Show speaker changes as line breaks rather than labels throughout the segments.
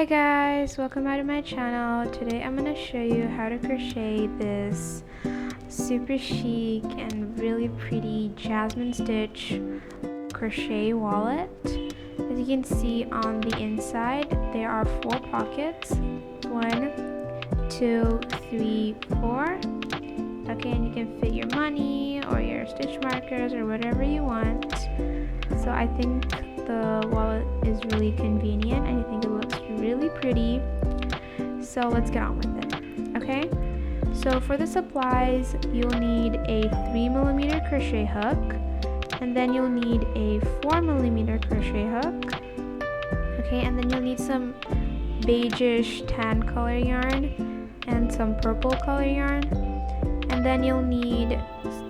Hi guys, welcome back to my channel. Today I'm going to show you how to crochet this super chic and really pretty Jasmine Stitch crochet wallet. As you can see on the inside, there are 4 pockets. 1, 2, 3, 4. Okay, and you can fit your money or your stitch markers or whatever you want. So I think the wallet is really convenient and I think it looks really pretty. So let's get on with it. Okay, so for the supplies, you'll need a 3mm crochet hook, and then you'll need a 4mm crochet hook. Okay, and then you'll need some beigeish tan color yarn and some purple color yarn, and then you'll need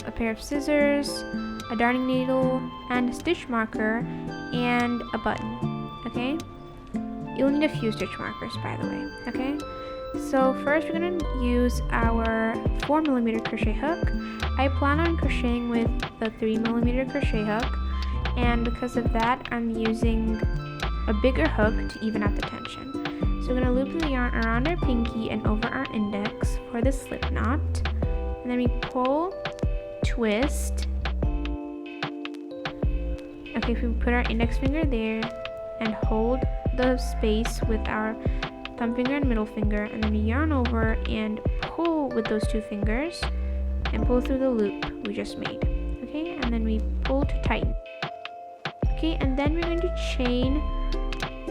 a pair of scissors, a darning needle, and a stitch marker, and a button. Okay, you'll need a few stitch markers, by the way. Okay, so first we're going to use our 4mm crochet hook. I plan on crocheting with the 3mm crochet hook, and because of that I'm using a bigger hook to even out the tension. So we're going to loop the yarn around our pinky and over our index for the slip knot, and then we pull, twist. Okay, if we put our index finger there and hold the space with our thumb finger and middle finger, and then we yarn over and pull with those 2 fingers and pull through the loop we just made. Okay, and then we pull to tighten. Okay, and then we're going to chain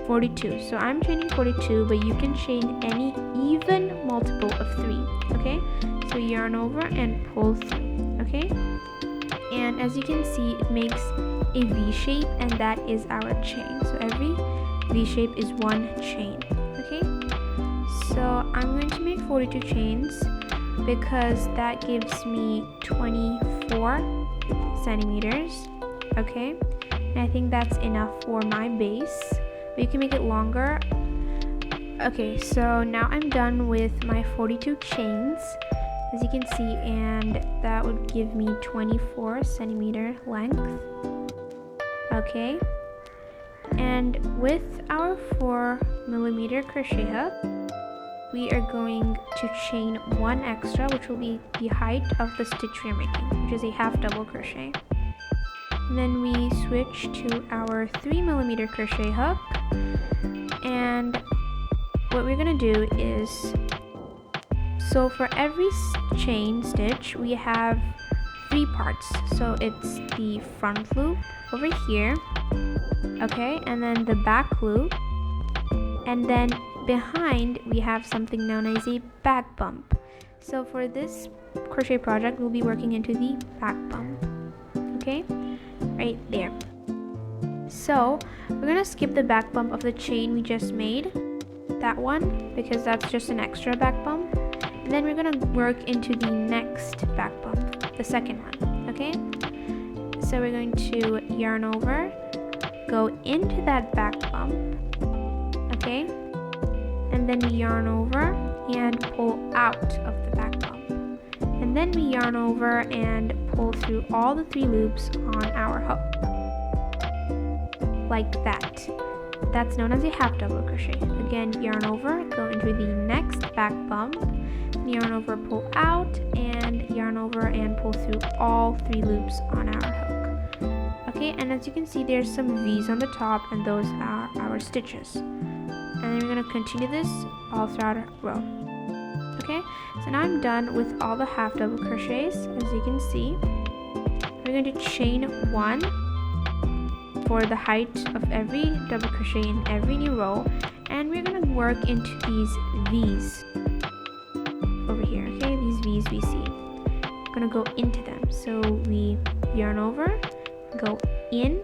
42. So I'm chaining 42, but you can chain any even multiple of 3. Okay, so yarn over and pull through. Okay, and as you can see, it makes a V shape, and that is our chain. So every V shape is 1 chain. Okay, so I'm going to make 42 chains because that gives me 24 centimeters. Okay, and I think that's enough for my base, but you can make it longer. Okay, so now I'm done with my 42 chains, as you can see, and that would give me 24 centimeter length. Okay, and with our 4mm crochet hook, we are going to chain 1 extra, which will be the height of the stitch we're making, which is a half double crochet. And then we switch to our 3mm crochet hook, and what we're going to do is, so for every chain stitch we have 3 parts. So it's the front loop over here, okay, and then the back loop, and then behind we have something known as a back bump. So for this crochet project we'll be working into the back bump. Okay, right there. So we're gonna skip the back bump of the chain we just made, that one, because that's just an extra back bump, and then we're gonna work into the next back bump, the second one. Okay, so we're going to yarn over, go into that back bump, okay, and then we yarn over and pull out of the back bump, and then we yarn over and pull through all the 3 loops on our hook, like that. That's known as a half double crochet. Again, yarn over, go into the next back bump, yarn over, pull out, and yarn over and pull through all 3 loops on our hook. Okay, and as you can see, there's some V's on the top, and those are our stitches. And then we're going to continue this all throughout our row. Okay, so now I'm done with all the half double crochets. As you can see, we're going to chain 1 for the height of every double crochet in every new row, and we're going to work into these V's over here. Okay, these V's we see, we're going to go into them. So we yarn over, go in,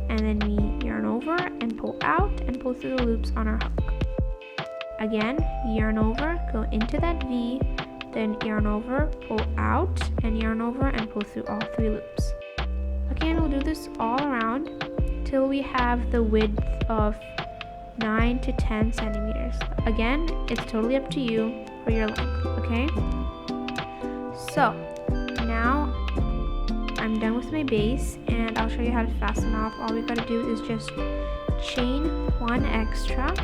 and then we yarn over and pull out and pull through the loops on our hook. Again, we yarn over, go into that V, then yarn over, pull out, and yarn over and pull through all 3 loops. Okay, and we'll do this all around till we have the width of 9 to 10 centimeters. Again, it's totally up to you for your length. Okay, so now I'm done with my base, and I'll show you how to fasten off. All we gotta do is just chain 1 extra,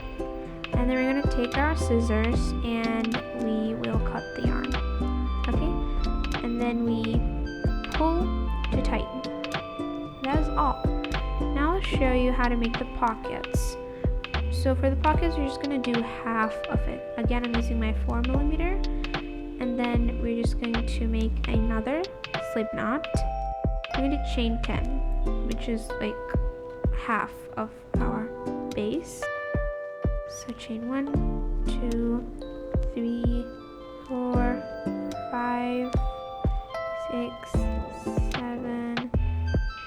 And then we're going to take our scissors and we will cut the yarn. Okay? And then we pull to tighten. That is all. Now I'll show you how to make the pockets. So for the pockets, we're just going to do half of it. Again, I'm using my 4mm, and then we're just going to make another slip knot. We're going to chain 10, which is like half of our base. So chain 1, 2, 3, 4, 5, 6, 7,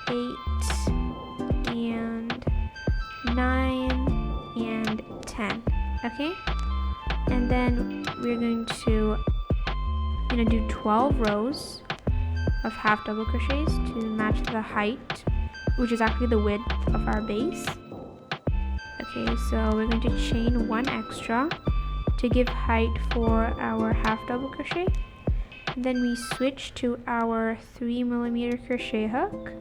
8, and 9, and 10. Okay? And then we're going to do 12 rows of half double crochets to match the height, which is actually the width of our base. Okay, so we're going to chain 1 extra to give height for our half double crochet. Then we switch to our 3mm crochet hook,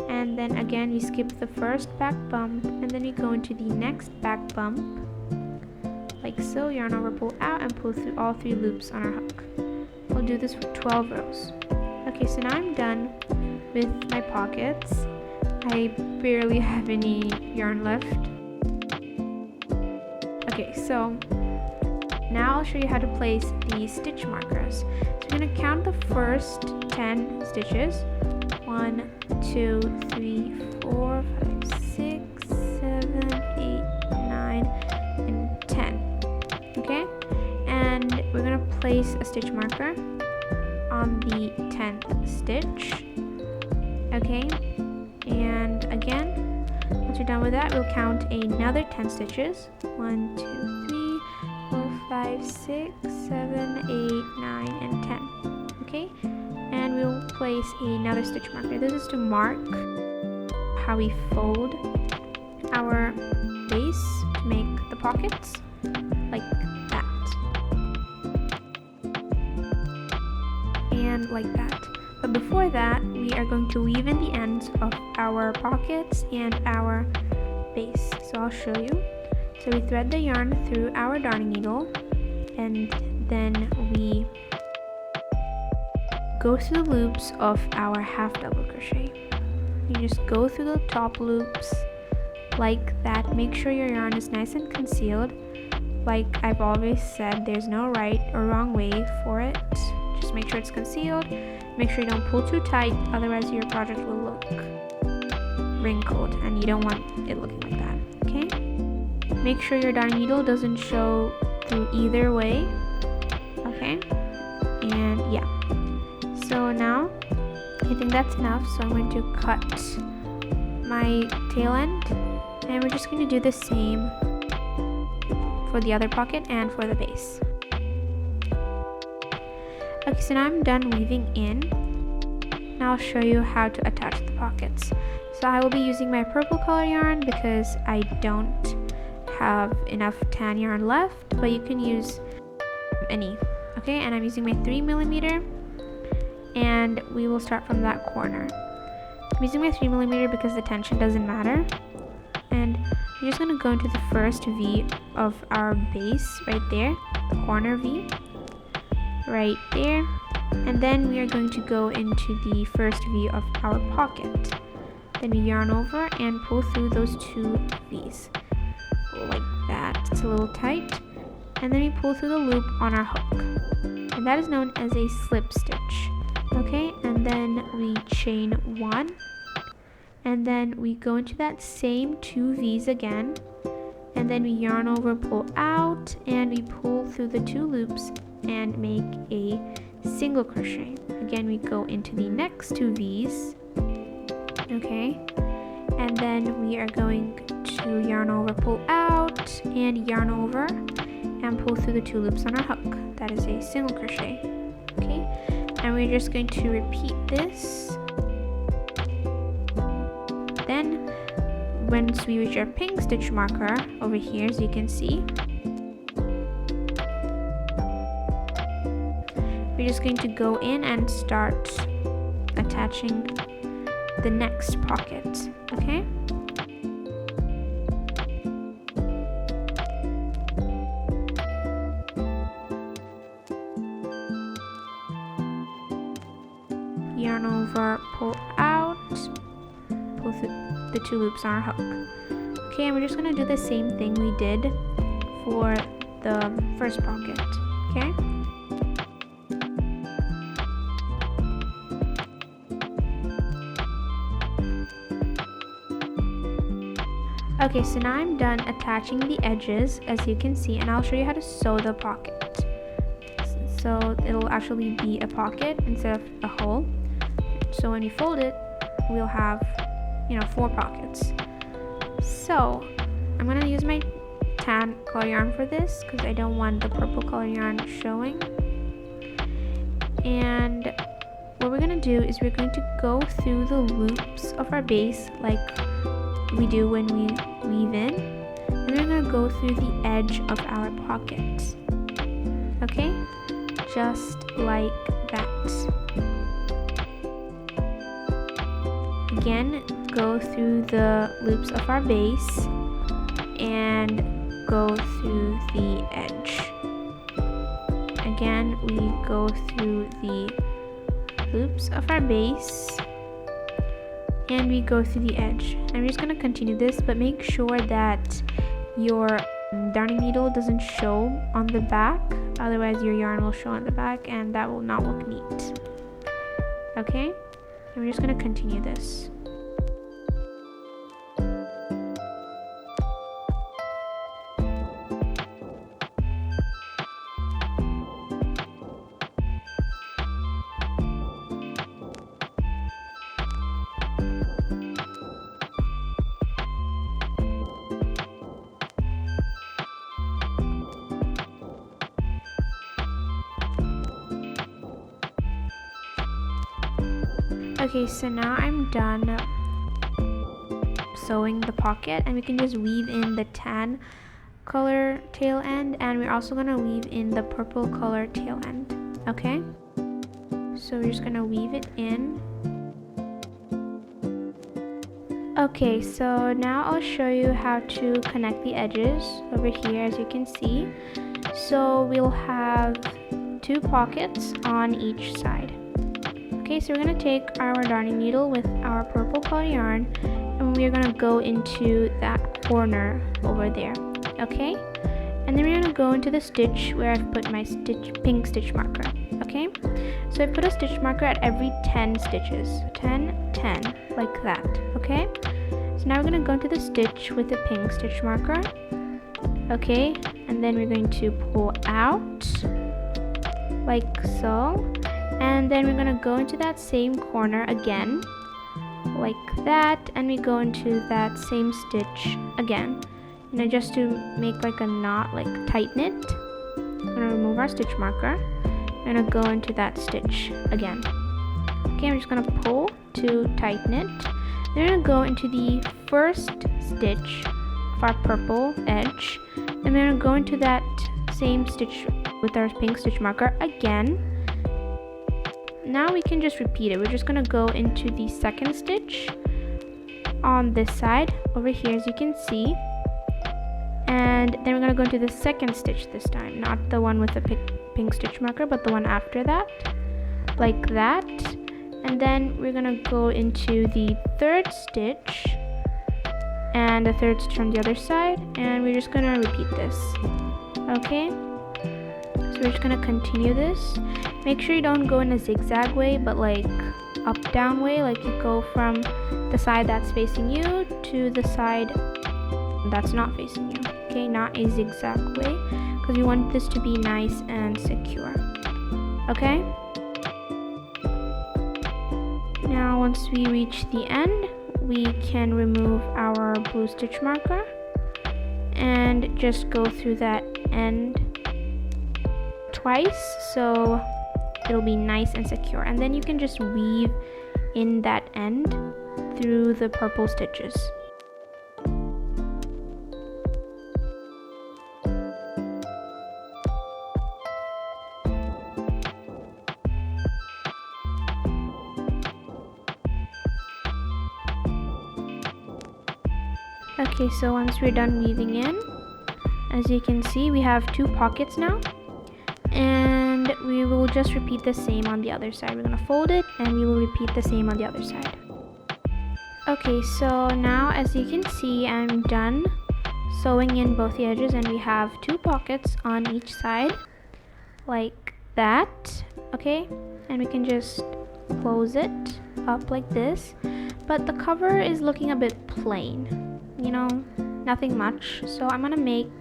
and then again we skip the first back bump, and then we go into the next back bump like so. Yarn over, pull out, and pull through all 3 loops on our hook. We'll do this for 12 rows. Okay, so now I'm done with my pockets. I barely have any yarn left. Okay, so now I'll show you how to place the stitch markers. So we're going to count the first 10 stitches. 1, 2, 3, 4, 5, 6, 7, 8, 9, and 10. Okay? And we're going to place a stitch marker on the 10th stitch. Okay? And again, once you're done with that, we'll count another 10 stitches. 1, 2, 3, 4, 5, 6, 7, 8, 9, and 10. Okay? And we'll place another stitch marker. This is to mark how we fold our base to make the pockets, like that. And like that. But before that, we are going to weave in the ends of our pockets and our base. So I'll show you. So we thread the yarn through our darning needle, and then we go through the loops of our half double crochet. You just go through the top loops like that. Make sure your yarn is nice and concealed. Like I've always said, there's no right or wrong way for it. Just make sure it's concealed. Make sure you don't pull too tight, otherwise your project will look wrinkled and you don't want it looking like that. Okay? Make sure your darning needle doesn't show through either way. Okay? And yeah. So now I think that's enough, so I'm going to cut my tail end, and we're just going to do the same for the other pocket and for the base. Okay, so now I'm done weaving in. Now I'll show you how to attach the pockets. So I will be using my purple color yarn because I don't have enough tan yarn left, but you can use any. Okay, and I'm using my 3mm, and we will start from that corner. I'm using my 3mm because the tension doesn't matter. And we're just going to go into the first V of our base right there, the corner V. Right there, and then we are going to go into the first V of our pocket. Then we yarn over and pull through those 2 V's like that. It's a little tight, and then we pull through the loop on our hook, and that is known as a slip stitch. Okay, and then we chain 1, and then we go into that same 2 V's again, and then we yarn over, pull out, and we pull through the 2 loops and make a single crochet. Again, we go into the next 2 V's. Okay, and then we are going to yarn over, pull out, and yarn over and pull through the 2 loops on our hook. That is a single crochet. Okay, and we're just going to repeat this. Then once we reach our pink stitch marker over here, as you can see, we're just going to go in and start attaching the next pocket. Okay? yarn over, pull out, pull through the 2 loops on our hook. Okay, and we're just going to do the same thing we did for the first pocket. Okay. Okay, so now I'm done attaching the edges, as you can see, and I'll show you how to sew the pocket. So it'll actually be a pocket instead of a hole. So when you fold it, we'll have, 4 pockets. So I'm gonna use my tan color yarn for this because I don't want the purple color yarn showing. And what we're gonna do is we're going to go through the loops of our base like we do when we weave in, and we're going to go through the edge of our pocket. Okay, just like that. Again, go through the loops of our base and go through the edge. Again, we go through the loops of our base and we go through the edge. I'm just going to continue this, but make sure that your darning needle doesn't show on the back, otherwise your yarn will show on the back and that will not look neat. Okay, I'm just going to continue this. Okay, so now I'm done sewing the pocket, and we can just weave in the tan color tail end, and we're also going to weave in the purple color tail end. Okay, so we're just going to weave it in. Okay, so now I'll show you how to connect the edges over here, as you can see. So we'll have 2 pockets on each side. Okay, so we're going to take our darning needle with our purple color yarn and we're going to go into that corner over there. Okay, and then we're going to go into the stitch where I've put my pink stitch marker. Okay, so I put a stitch marker at every 10 stitches. 10, 10, like that. Okay, so now we're going to go into the stitch with the pink stitch marker. Okay, and then we're going to pull out like so. And then we're going to go into that same corner again, like that, and we go into that same stitch again. Just to make like a knot, like tighten it, I'm going to remove our stitch marker. I'm going to go into that stitch again. Okay, I'm just going to pull to tighten it. Then we're going to go into the first stitch of our purple edge. Then we're going to go into that same stitch with our pink stitch marker again. Now we can just repeat it. We're just going to go into the second stitch on this side over here, as you can see, and then we're going to go into the second stitch this time, not the one with the pink stitch marker, but the one after that, like that. And then we're going to go into the third stitch and the third stitch on the other side, and we're just going to repeat this. Okay, so we're just going to continue this. Make sure you don't go in a zigzag way, but like up down way, like you go from the side that's facing you to the side that's not facing you. Okay, not a zigzag way, because we want this to be nice and secure. Okay, now once we reach the end, we can remove our blue stitch marker and just go through that end twice, so it'll be nice and secure, and then you can just weave in that end through the purple stitches. Okay, so once we're done weaving in, as you can see, we have 2 pockets now. and we will just repeat the same on the other side. We're going to fold it and we will repeat the same on the other side. Okay, so now as you can see, I'm done sewing in both the edges, and we have 2 pockets on each side like that. Okay, and we can just close it up like this, but the cover is looking a bit plain, you know, nothing much, so I'm gonna make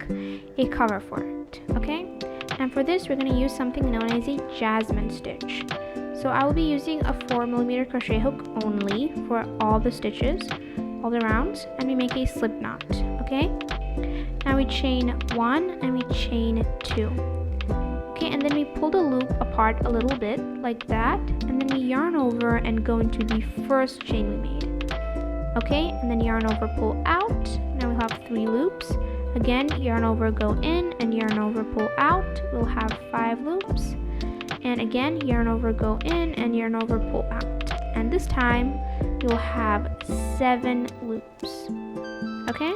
a cover for it. Okay, and for this we're gonna use something known as a Jasmine stitch. So I will be using a 4mm crochet hook only for all the stitches, all the rounds, and we make a slip knot. Okay, now we chain 1 and we chain 2. Okay, and then we pull the loop apart a little bit like that, and then we yarn over and go into the first chain we made. Okay, and then yarn over, pull out. Now we'll have 3 loops. Again, yarn over, go in, and yarn over, pull out. We'll have 5 loops. And again, yarn over, go in, and yarn over, pull out. And this time you'll have 7 loops. Okay,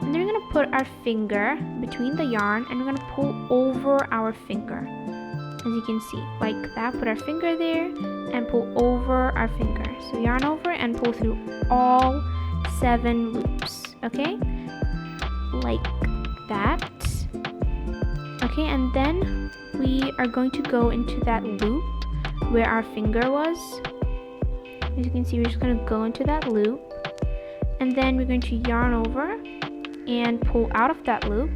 and then we're going to put our finger between the yarn and we're going to pull over our finger, as you can see, like that. Put our finger there and pull over our finger. So yarn over and pull through all 7 loops. Okay, like that. Okay, and then we are going to go into that loop where our finger was. As you can see, we're just going to go into that loop, and then we're going to yarn over and pull out of that loop,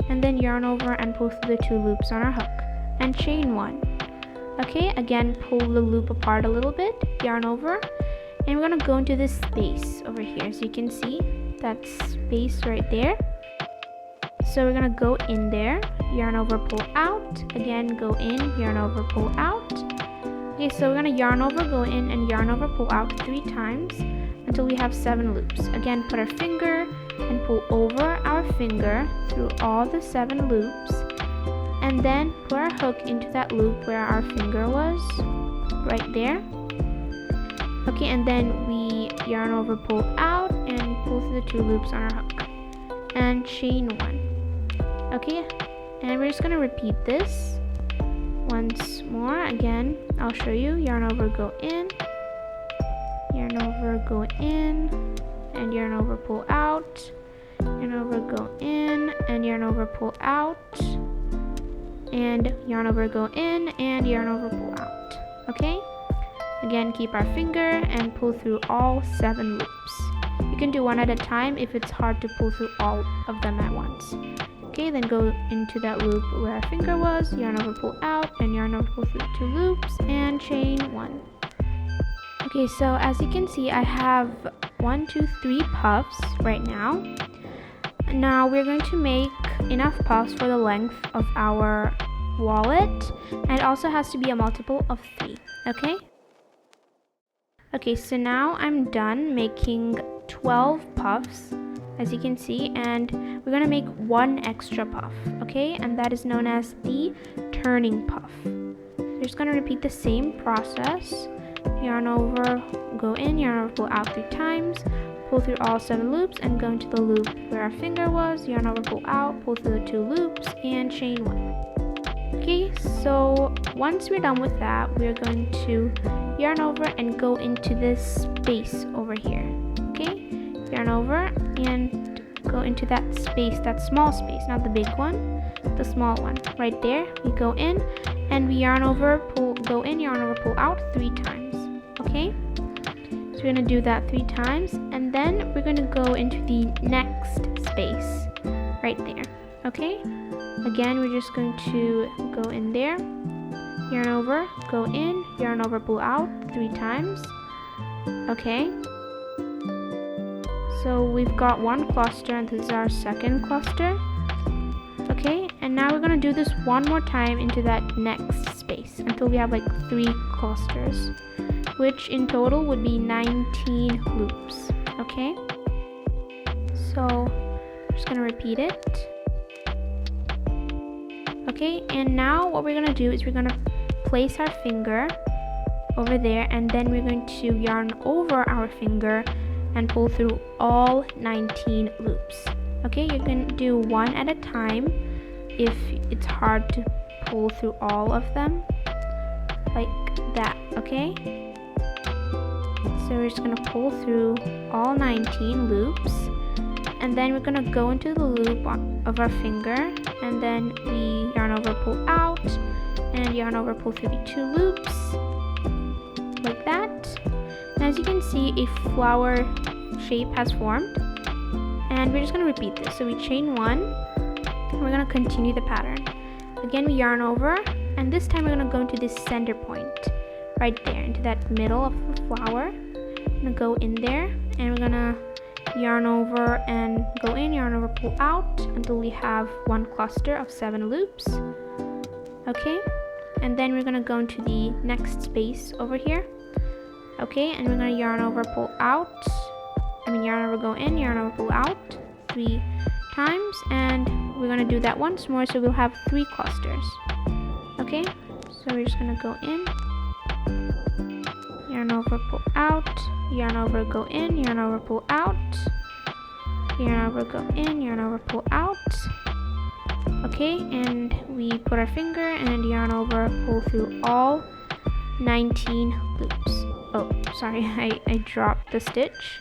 and then yarn over and pull through the 2 loops on our hook and chain 1. Okay, again, pull the loop apart a little bit, yarn over, and we're going to go into this space over here. So you can see that space right there. So we're going to go in there, yarn over, pull out, again, go in, yarn over, pull out. Okay, so we're going to yarn over, go in, and yarn over, pull out 3 times until we have 7 loops. Again, put our finger and pull over our finger through all the 7 loops, and then put our hook into that loop where our finger was, right there. Okay, and then we yarn over, pull out, and pull through the 2 loops on our hook and chain 1. Okay, and we're just going to repeat this once more. Again, I'll show you. Yarn over, go in, yarn over, go in, and yarn over, pull out, yarn over, go in, and yarn over, pull out, and yarn over, go in, and yarn over, pull out. Okay, again, keep our finger and pull through all 7 loops. You can do one at a time if it's hard to pull through all of them at once. Okay, then go into that loop where our finger was, yarn over, pull out, and yarn over, pull through 2 loops, and chain 1. Okay, so as you can see, I have 1, 2, 3 puffs right now. Now we're going to make enough puffs for the length of our wallet, and it also has to be a multiple of 3. Okay? Okay, so now I'm done making 12 puffs, as you can see, and we're going to make 1 extra puff. Okay, and that is known as the turning puff. We're just going to repeat the same process. Yarn over, go in, yarn over, pull out 3 times, pull through all 7 loops, and go into the loop where our finger was, yarn over, pull out, pull through the 2 loops, and chain 1. Okay, so once we're done with that, we're going to yarn over and go into this space over here. Okay, yarn over and go into that space, that small space, not the big one, the small one right there. We go in and we yarn over, pull, go in, yarn over, pull out 3 times. Okay, so we're going to do that 3 times, and then we're going to go into the next space right there. Okay, again, we're just going to go in there, yarn over, go in, yarn over, pull out 3 times. Okay, so we've got 1 cluster, and this is our second cluster. Okay, and now we're going to do this 1 more time into that next space until we have like 3 clusters, which in total would be 19 loops. Okay, so I'm just going to repeat it. Okay, and now what we're going to do is we're going to place our finger over there, and then we're going to yarn over our finger and pull through all 19 loops. Okay, you can do 1 at a time if it's hard to pull through all of them like that, okay? So we're just gonna pull through all 19 loops, and then we're gonna go into the loop of our finger, and then we yarn over, pull out, and yarn over, pull through the 2 loops like that. And as you can see, a flower shape has formed, and we're just going to repeat this. So we chain 1, and we're going to continue the pattern. Again, we yarn over, and this time we're going to go into this center point right there, into that middle of the flower. I'm going to go in there, and we're going to yarn over and go in, yarn over, pull out until we have one cluster of 7 loops. Okay, and then we're going to go into the next space over here. Okay, and we're going to yarn over, pull out, yarn over, go in, yarn over, pull out 3 times, and we're going to do that once more, so we'll have 3 clusters. Okay, so we're just going to go in, yarn over, pull out, yarn over, go in, yarn over, pull out, yarn over, go in, yarn over, pull out. Okay, and we put our finger and yarn over, pull through all 19 loops. Oh, sorry, I dropped the stitch.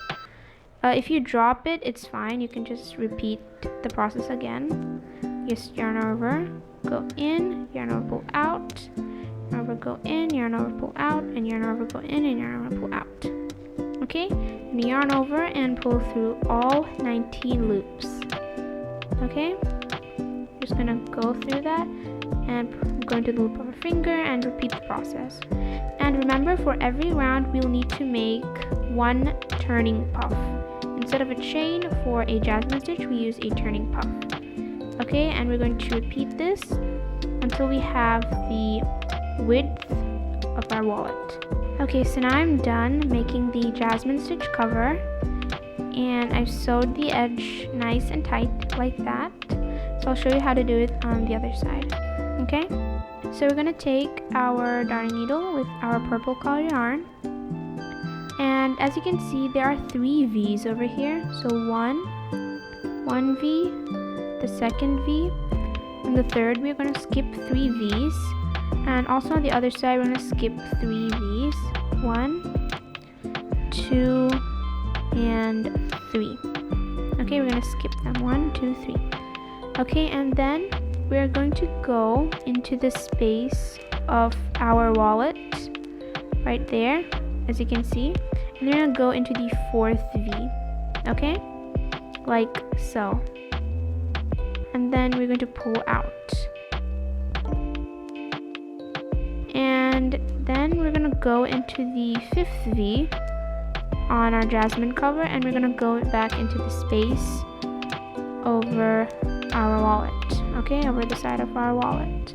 If you drop it, it's fine. You can just repeat the process again. Just yarn over, go in, yarn over, pull out, yarn over, go in, yarn over, pull out, and yarn over, go in, and yarn over, pull out. Okay, and yarn over and pull through all 19 loops. Okay, just gonna go through that and go into the loop of a finger and repeat the process. And remember, for every round we'll need to make 1 turning puff. Instead of a chain for a jasmine stitch, we use a turning puff. Okay, and we're going to repeat this until we have the width of our wallet. Okay, so now I'm done making the jasmine stitch cover, and I've sewed the edge nice and tight like that. So I'll show you how to do it on the other side. Okay, so we're going to take our darning needle with our purple color yarn, and as you can see, there are 3 V's over here. So one V, the second V, and the third we're going to skip 3 V's, and also on the other side we're going to skip 3 V's, 1, 2, and 3. Okay, we're going to skip them, 1, 2, 3. Okay, and then we're going to go into the space of our wallet right there, as you can see, and we're going to go into the 4th V, okay, like so, and then we're going to pull out, and then we're going to go into the 5th V on our jasmine cover, and we're going to go back into the space over our wallet, okay, over the side of our wallet.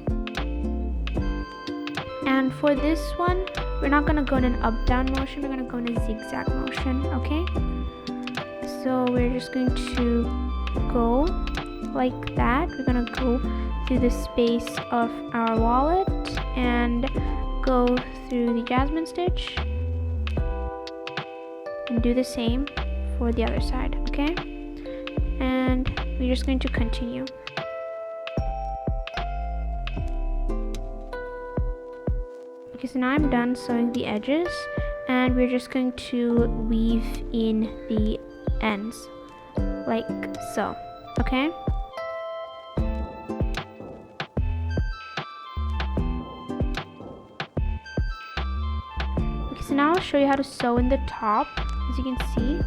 And for this one, we're not going to go in an up-down motion, we're going to go in a zigzag motion, okay? So we're just going to go like that. We're going to go through the space of our wallet and go through the jasmine stitch and do the same for the other side, okay? And we're just going to continue. Okay, so now I'm done sewing the edges, and we're just going to weave in the ends like so, okay? Okay, so now I'll show you how to sew in the top. As you can see,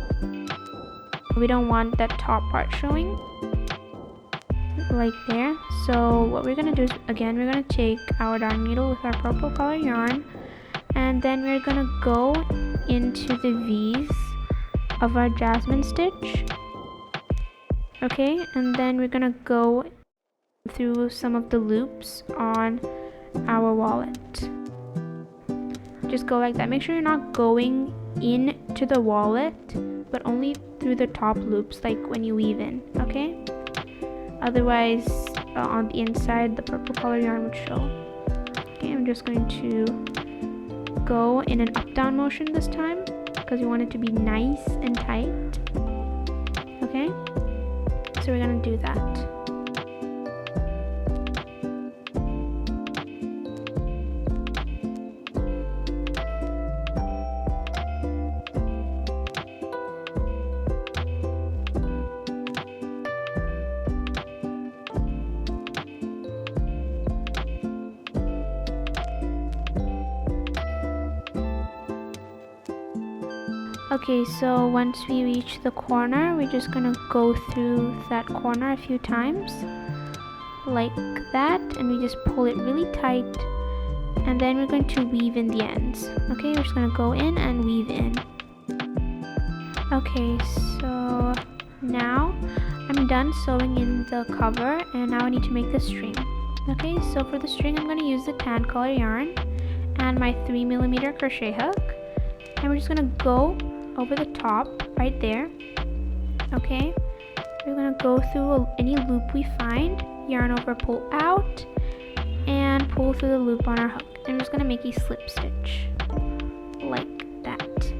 we don't want that top part showing like there. So what we're gonna do is, again, we're gonna take our darning needle with our purple color yarn, and then we're gonna go into the V's of our jasmine stitch, okay, and then we're gonna go through some of the loops on our wallet. Just go like that. Make sure you're not going into the wallet, but only through the top loops, like when you weave in, okay? Otherwise, on the inside, the purple color yarn would show. Okay, I'm just going to go in an up-down motion this time, because we want it to be nice and tight. Okay, so we're gonna do that. Okay, so once we reach the corner, we're just gonna go through that corner a few times like that, and we just pull it really tight, and then we're going to weave in the ends. Okay, we're just gonna go in and weave in. Okay, so now I'm done sewing in the cover, and now I need to make the string. Okay, so for the string I'm going to use the tan color yarn and my 3mm crochet hook, and we're just going to go over the top right there. Okay, we're going to go through any loop we find, yarn over, pull out, and pull through the loop on our hook, and we're just going to make a slip stitch like that.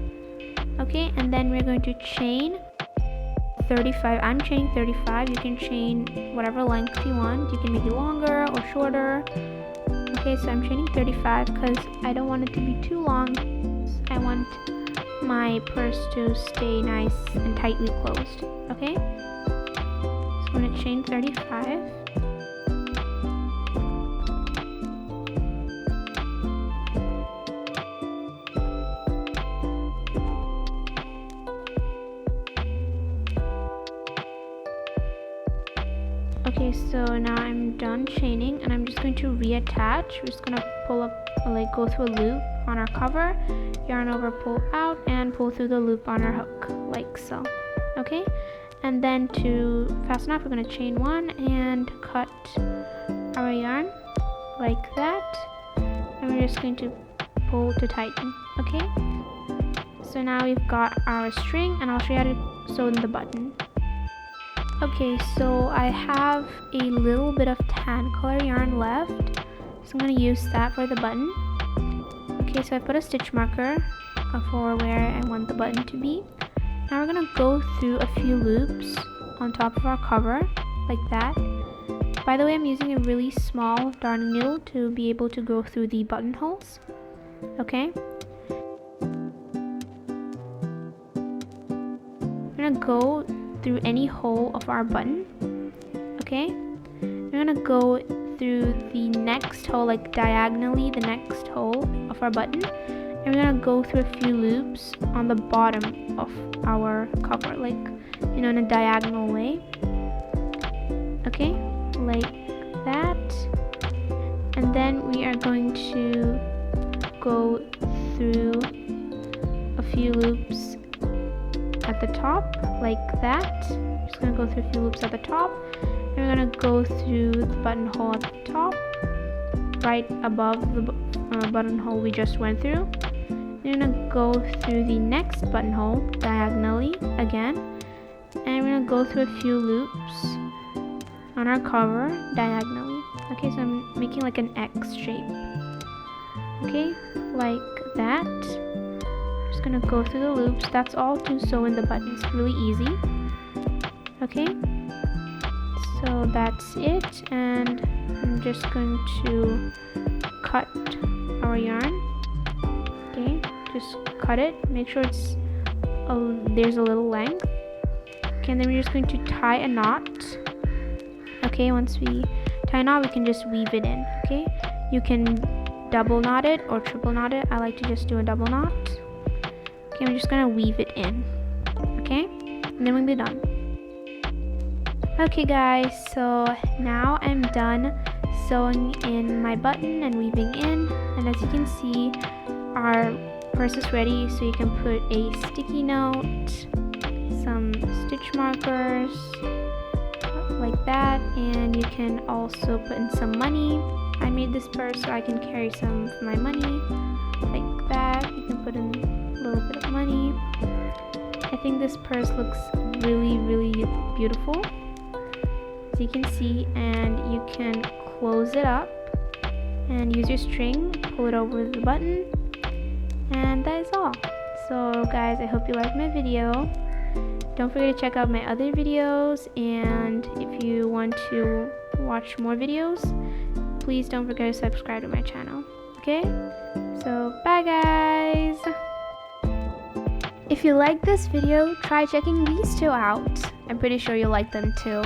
Okay, and then we're going to chain 35. I'm chaining 35. You can chain whatever length you want. You can make it longer or shorter. Okay, so I'm chaining 35 because I don't want it to be too long. I want my purse to stay nice and tightly closed. Okay, so I'm going to chain 35. Okay, so now I'm done chaining, and I'm just going to reattach. We're just going to pull up, like go through a loop on our cover, yarn over, pull out, and pull through the loop on our hook, like so. Okay, and then to fasten off, we're going to chain one and cut our yarn like that, and we're just going to pull to tighten. Okay, so now we've got our string, and I'll show you how to sew in the button. Okay, so I have a little bit of tan color yarn left, so I'm going to use that for the button. Okay, so I put a stitch marker for where I want the button to be. Now we're going to go through a few loops on top of our cover, like that. By the way, I'm using a really small darning needle to be able to go through the buttonholes. Okay. I'm going to go through any hole of our button. Okay, we're gonna go through the next hole, like diagonally the next hole of our button, and we're gonna go through a few loops on the bottom of our cover, like, you know, in a diagonal way. Okay, like that, and then we are going to go through a few loops at the top, like that. Just gonna go through a few loops at the top, and we're gonna go through the buttonhole at the top, right above the buttonhole we just went through. We're gonna go through the next buttonhole diagonally again, and we're gonna go through a few loops on our cover diagonally. Okay, so I'm making like an X shape. Okay, like that. Just gonna go through the loops. That's all to sew in the buttons. Really easy. Okay, so that's it, and I'm just going to cut our yarn. Okay, just cut it. Make sure it's there's a little length. Okay, and then we're just going to tie a knot. Okay, once we tie a knot, we can just weave it in. Okay, you can double knot it or triple knot it. I like to just do a double knot. Okay, I'm just gonna weave it in. Okay, and then we'll be done. Okay guys, so now I'm done sewing in my button and weaving in, and as you can see, our purse is ready. So you can put a sticky note, some stitch markers like that, and you can also put in some money. I made this purse so I can carry some of my money like that. You can put in a little bit of money. I think this purse looks really beautiful, as you can see, and you can close it up and use your string, pull it over the button, and that is all. So guys, I hope you liked my video. Don't forget to check out my other videos, and if you want to watch more videos, please don't forget to subscribe to my channel. Okay, so bye guys. If you like this video, try checking these two out. I'm pretty sure you'll like them too.